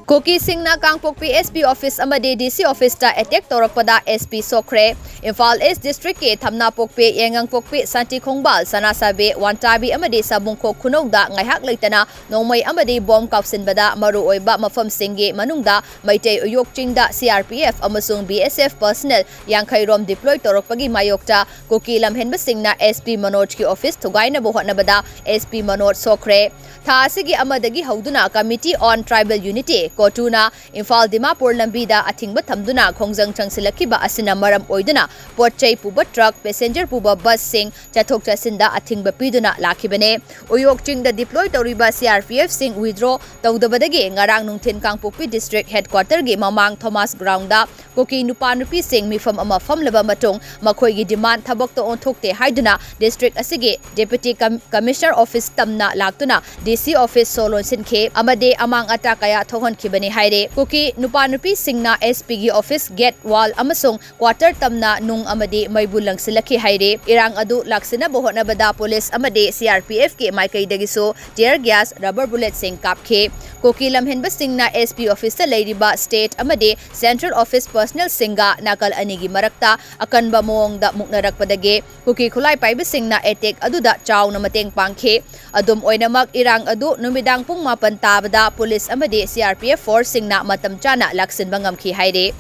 Kuki Singna Kangpokpi SP Office Amadi DC Office ta attack Tourakpada SP Sokhre Imphal East District ke Thamna Pokpi Yengangpokpi Santi Khongbal Sanasabe Wantabi Amadi Sabungkok Khunongda ngaihak leitana nongmai amadi bom kapsinbada maru oiba mafam singge manungda Maitei Uyok Chingda CRPF amasung BSF personnel Yangkhairom deploy Tourakpagi mayokta Kuki Lamhenba Singna SP Manoj ki office thugaina bohotnabada SP Manoj Sokhre Tha asigi amadagi hauduna Committee on Tribal Unity Kotuna Imphal Dimapur Lambida athingba thamduna khongjang changsilakiba asina maram oiduna potchai puba truck passenger puba bus sing chathok chasinda athingba piduna lakhibane Uyok Chingda deploy toriba CRPF sing withdraw tawdabadagi ngarang nungthin Kangpokpi district headquarter gi mamang Thomas ground da Kuki nupa nupi sing mifam ama famlaba matung makhoi gi demand thabak to onthokte haiduna district asigi deputy commissioner office tamna laktuna DC office solon sinkhe amade amang ata kaya thohon khibani haire Kuki nupa nupi singna SP gi office gate wall amasung quarter tamna nung amade maibulang silakhi haire irang adu laksina bohona bada police amade CRPF ke maikai dagiso tear gas rubber bullet sing kapkhe Kuki Lamhenba singna SP office ta leiriba state amade central office personnel singa nakal anigi marakta akanba moong da muknarakpadage Kuki khulai paiba singna attack aduda chawna mateng pangkhe adum oinamak irang adu numidang pung 8 tabada police amade CRPF force singna matam chana laksin bangam khi haire